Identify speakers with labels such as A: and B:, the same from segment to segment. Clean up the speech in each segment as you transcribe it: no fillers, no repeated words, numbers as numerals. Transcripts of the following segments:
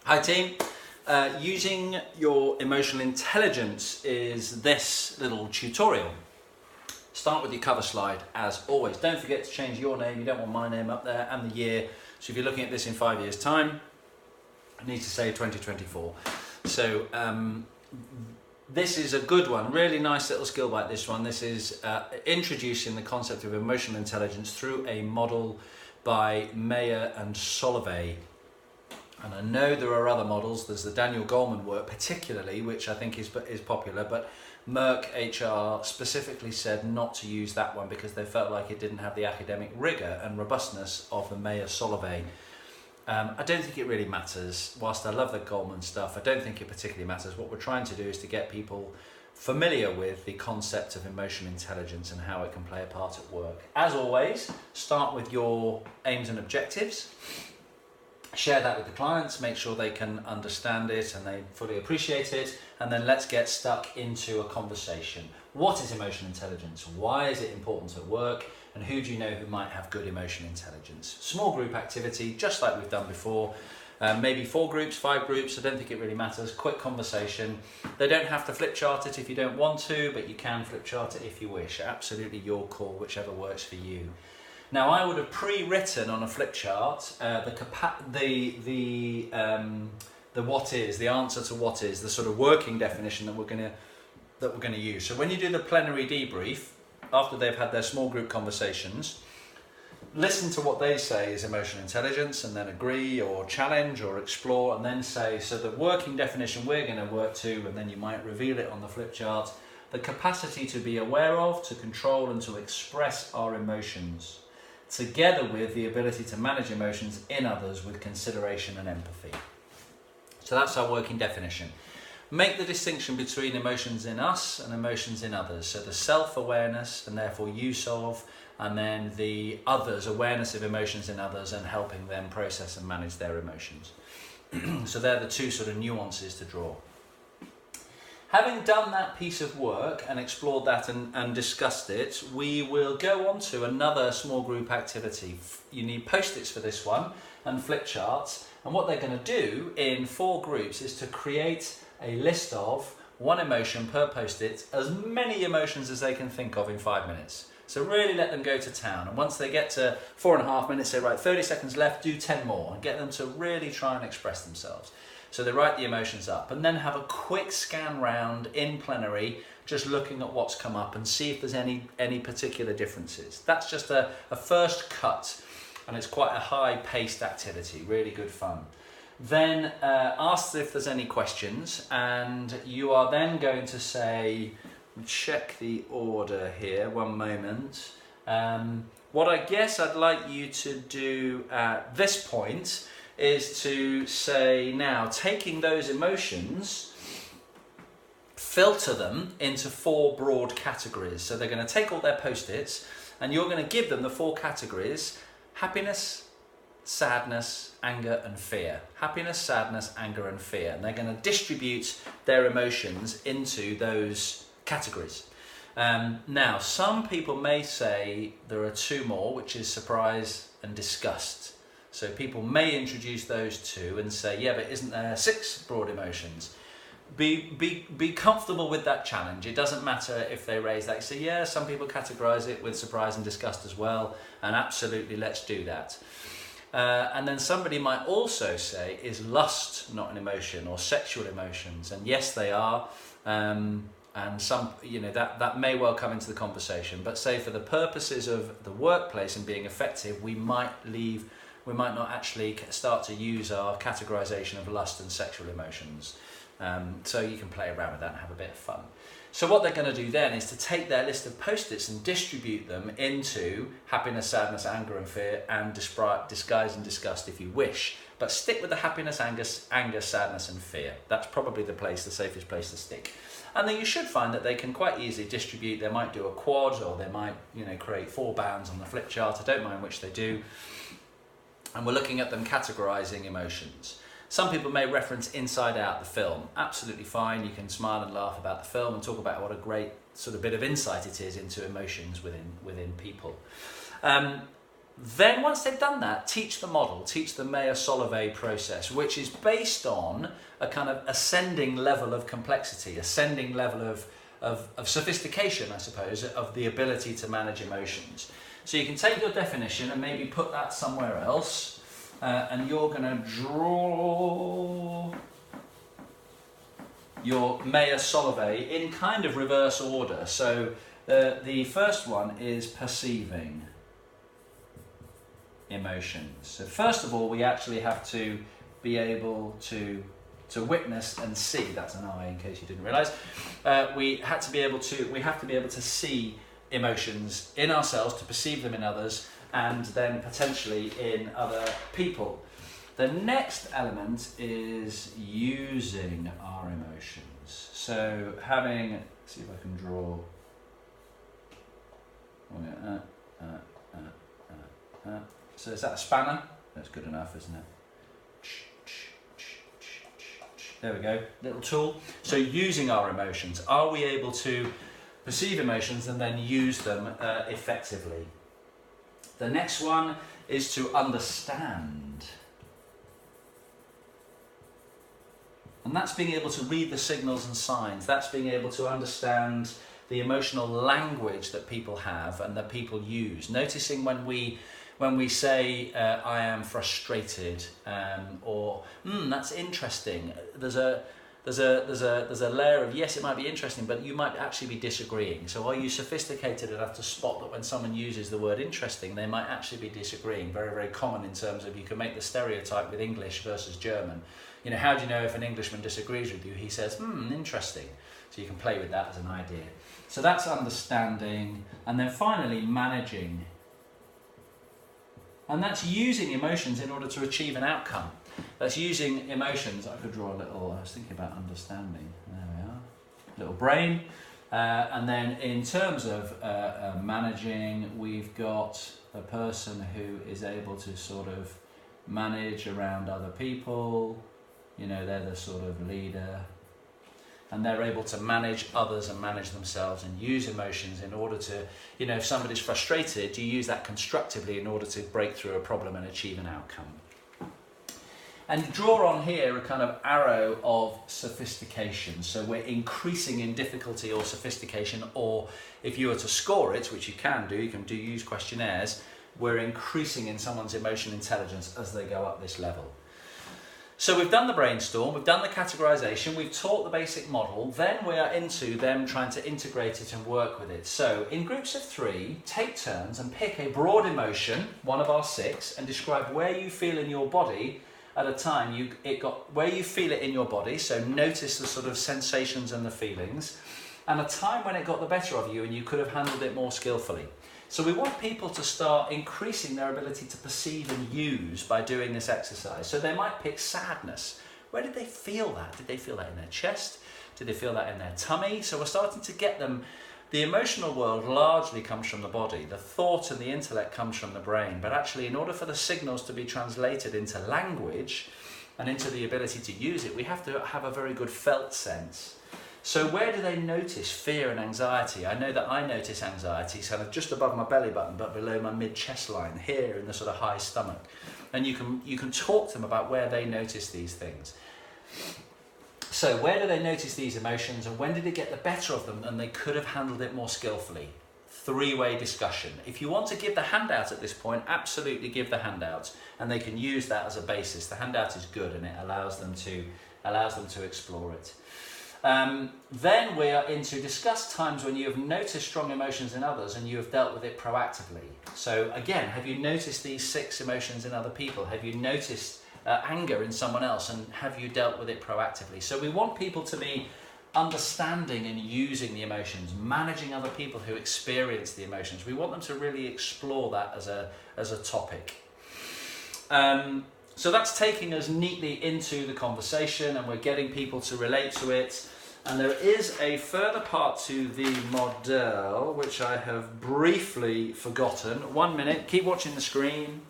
A: Hi team, using your emotional intelligence is this little tutorial. Start with your cover slide as always. Don't forget to change your name, you don't want my name up there, and the year. So if you're looking at this in 5 years time, it needs to say 2024. So this is a good one, really nice little skill like this one. This is introducing the concept of emotional intelligence through a model by Mayer and Solovay. And I know there are other models. There's the Daniel Goleman work particularly, which I think is popular, but Merck HR specifically said not to use that one because they felt like it didn't have the academic rigor and robustness of the Mayer-Solovay. I don't think it really matters. Whilst I love the Goleman stuff, I don't think it particularly matters. What we're trying to do is to get people familiar with the concept of emotional intelligence and how it can play a part at work. As always, start with your aims and objectives. Share that with the clients, make sure they can understand it and they fully appreciate it, and then let's get stuck into a conversation. What is emotional intelligence? Why is it important at work? And who do you know who might have good emotional intelligence? Small group activity, just like we've done before. Maybe 4 groups, 5 groups, I don't think it really matters. Quick conversation. They don't have to flip chart it if you don't want to, but you can flip chart it if you wish. Absolutely your call, whichever works for you. Now, I would have pre-written on a flip chart the what is, the answer to what is, the sort of working definition that we're going to use. So when you do the plenary debrief, after they've had their small group conversations, listen to what they say is emotional intelligence, and then agree or challenge or explore, and then say, so the working definition we're going to work to, and then you might reveal it on the flip chart, the capacity to be aware of, to control and to express our emotions, together with the ability to manage emotions in others with consideration and empathy. So that's our working definition. Make the distinction between emotions in us and emotions in others. So the self-awareness and therefore use of, and then the others, awareness of emotions in others and helping them process and manage their emotions. So they're the two sort of nuances to draw. Having done that piece of work and explored that and discussed it, we will go on to another small group activity. You need post-its for this one and flip charts. And what they're going to do in 4 groups is to create a list of 1 emotion per post-it, as many emotions as they can think of in 5 minutes. So really let them go to town. And once they get to 4.5 minutes, say, right, 30 seconds left, do 10 more and get them to really try and express themselves. So they write the emotions up and then have a quick scan round in plenary, just looking at what's come up and see if there's any particular differences. That's just a first cut, and it's quite a high-paced activity, really good fun. Then ask if there's any questions, and you are then going to say, check the order here, one moment. What I guess I'd like you to do at this point is to say, now, taking those emotions, filter them into 4 broad categories. So they're going to take all their post-its and you're going to give them the 4 categories: happiness, sadness, anger and fear. Happiness, sadness, anger and fear. And they're going to distribute their emotions into those categories. Now, some people may say there are 2 more, which is surprise and disgust. So people may introduce those 2 and say, yeah, but isn't there 6 broad emotions? Be comfortable with that challenge. It doesn't matter if they raise that. So yeah, some people categorize it with surprise and disgust as well, and absolutely, let's do that. And then somebody might also say, is lust not an emotion, or sexual emotions? And yes, they are. And some, that may well come into the conversation. But say for the purposes of the workplace and being effective, we might not actually start to use our categorization of lust and sexual emotions. So you can play around with that and have a bit of fun. So what they're going to do then is to take their list of post-its and distribute them into happiness, sadness, anger and fear, and disguise and disgust if you wish. But stick with the happiness, anger, sadness and fear. That's probably the safest place to stick. And then you should find that they can quite easily distribute. They might do a quad, or they might create 4 bands on the flip chart. I don't mind which they do. And we're looking at them categorizing emotions. Some people may reference Inside Out, the film. Absolutely fine. You can smile and laugh about the film and talk about what a great sort of bit of insight it is into emotions within people. Then once they've done that, teach the model, teach the Meyer-Solovay process, which is based on a kind of ascending level of complexity, ascending level of sophistication, I suppose, of the ability to manage emotions. So you can take your definition and maybe put that somewhere else, and you're going to draw your Meyer-Solovay in kind of reverse order. So the first one is perceiving emotions. So first of all, we actually have to be able to witness and see. That's an I, in case you didn't realise. We have to be able to see emotions in ourselves, to perceive them in others, and then potentially in other people. The next element is using our emotions. So having, see if I can draw. So is that a spanner? That's good enough, isn't it? There we go, little tool. So using our emotions, are we able to perceive emotions and then use them effectively? The next one is to understand. And that's being able to read the signals and signs. That's being able to understand the emotional language that people have and that people use. Noticing when we say, I am frustrated, or that's interesting. There's a layer of, yes, it might be interesting, but you might actually be disagreeing. So are you sophisticated enough to spot that when someone uses the word interesting, they might actually be disagreeing? Very, very common in terms of, you can make the stereotype with English versus German. You know, how do you know if an Englishman disagrees with you? He says, interesting. So you can play with that as an idea. So that's understanding. And then finally, managing. And that's using emotions in order to achieve an outcome. That's using emotions. I could draw a little, I was thinking about understanding. There we are. Little brain. And then in terms of managing, we've got a person who is able to sort of manage around other people. You know, they're the sort of leader. And they're able to manage others and manage themselves and use emotions in order to, you know, if somebody's frustrated, you use that constructively in order to break through a problem and achieve an outcome. And draw on here a kind of arrow of sophistication. So we're increasing in difficulty or sophistication, or if you were to score it, which you can do use questionnaires, we're increasing in someone's emotional intelligence as they go up this level. So we've done the brainstorm, we've done the categorization, we've taught the basic model, then we are into them trying to integrate it and work with it. So in groups of 3, take turns and pick a broad emotion, one of our 6, and describe where you feel in your body at a time where you feel it in your body. So notice the sort of sensations and the feelings, and a time when it got the better of you and you could have handled it more skillfully. So we want people to start increasing their ability to perceive and use by doing this exercise. So they might pick sadness. Where did they feel that? Did they feel that in their chest? Did they feel that in their tummy? So we're starting to get them. The emotional world largely comes from the body. The thought and the intellect comes from the brain. But actually, in order for the signals to be translated into language and into the ability to use it, we have to have a very good felt sense. So where do they notice fear and anxiety? I know that I notice anxiety kind of just above my belly button, but below my mid-chest line, here in the sort of high stomach. And you can talk to them about where they notice these things. So where do they notice these emotions, and when did it get the better of them and they could have handled it more skillfully? 3-way discussion. If you want to give the handout at this point, absolutely give the handout, and they can use that as a basis. The handout is good and it allows them to explore it. Then we are into discuss times when you have noticed strong emotions in others and you have dealt with it proactively. So again, have you noticed these 6 emotions in other people? Have you noticed anger in someone else, and have you dealt with it proactively? So we want people to be understanding and using the emotions, managing other people who experience the emotions. We want them to really explore that as a topic. So that's taking us neatly into the conversation, and we're getting people to relate to it. And there is a further part to the model, which I have briefly forgotten. 1 minute, keep watching the screen.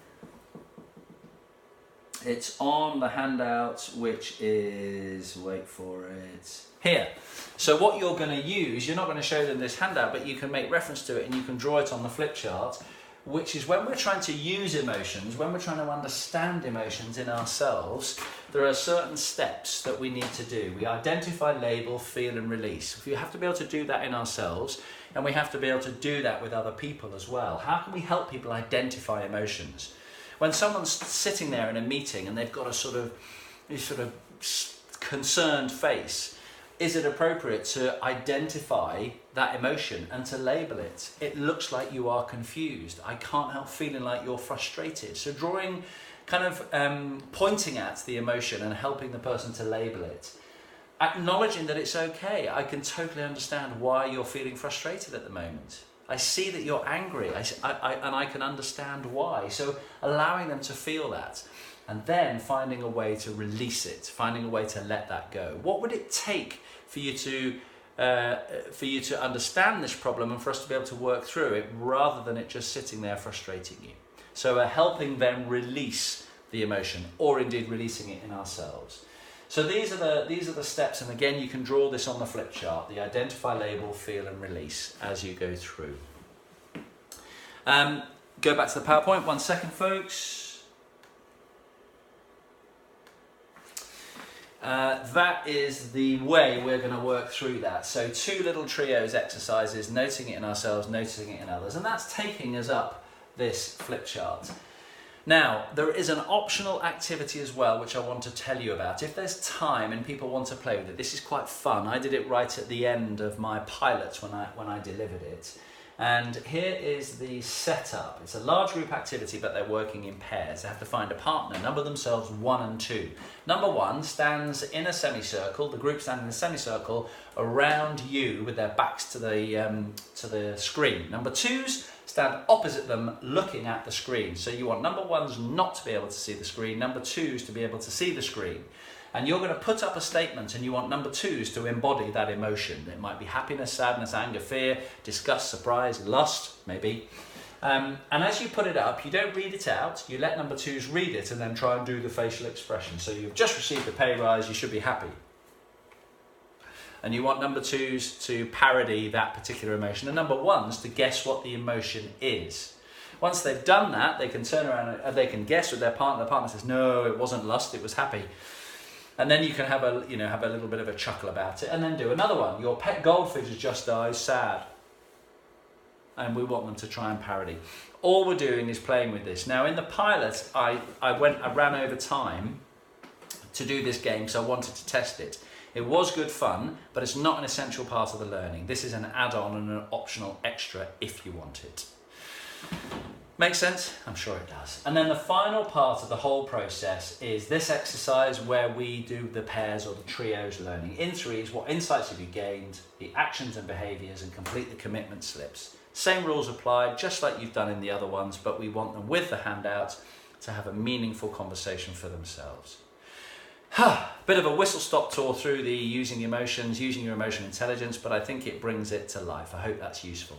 A: It's on the handout, which is, wait for it, here. So what you're going to use, you're not going to show them this handout, but you can make reference to it and you can draw it on the flip chart. which is when we're trying to use emotions, when we're trying to understand emotions in ourselves, there are certain steps that we need to do. We identify, label, feel and release. We have to be able to do that in ourselves, and we have to be able to do that with other people as well. How can we help people identify emotions? When someone's sitting there in a meeting and they've got a sort of concerned face, is it appropriate to identify that emotion and to label it? It looks like you are confused. I can't help feeling like you're frustrated. So drawing, kind of pointing at the emotion and helping the person to label it. Acknowledging that it's okay. I can totally understand why you're feeling frustrated at the moment. I see that you're angry, and I can understand why. So allowing them to feel that. And then finding a way to release it, finding a way to let that go. What would it take for you to understand this problem and for us to be able to work through it, rather than it just sitting there frustrating you? So helping them release the emotion, or indeed releasing it in ourselves. So these are the steps, and again you can draw this on the flip chart: the identify, label, feel and release as you go through. Go back to the PowerPoint, 1 second folks. That is the way we're going to work through that. So 2 little trios exercises, noting it in ourselves, noticing it in others, and that's taking us up this flip chart. Now, there is an optional activity as well, which I want to tell you about. If there's time and people want to play with it, this is quite fun. I did it right at the end of my pilot when I delivered it. And here is the setup. It's a large group activity, but they're working in pairs. They have to find a partner, number themselves 1 and 2. Number 1 stands in a semicircle, the group stands in a semicircle around you with their backs to the screen. Number 2s stand opposite them looking at the screen. So you want number 1s not to be able to see the screen, number 2s to be able to see the screen. And you're going to put up a statement, and you want number 2s to embody that emotion. It might be happiness, sadness, anger, fear, disgust, surprise, lust, maybe. And as you put it up, you don't read it out. You let number 2s read it and then try and do the facial expression. So you've just received a pay rise, you should be happy. And you want number 2s to parody that particular emotion, and number 1s to guess what the emotion is. Once they've done that, they can turn around and they can guess with their partner. The partner says, no, it wasn't lust, it was happy. And then you can have a little bit of a chuckle about it, and then do another one. Your pet goldfish has just died, sad. And we want them to try and parody. All we're doing is playing with this. Now in the pilot, I ran over time to do this game, so I wanted to test it. It was good fun, but it's not an essential part of the learning. This is an add-on and an optional extra if you want it. Makes sense? I'm sure it does. And then the final part of the whole process is this exercise where we do the pairs or the trios learning. In 3s, what insights have you gained, the actions and behaviours, and complete the commitment slips. Same rules apply, just like you've done in the other ones, but we want them with the handout to have a meaningful conversation for themselves. Bit of a whistle-stop tour through the using emotions, using your emotional intelligence, but I think it brings it to life. I hope that's useful.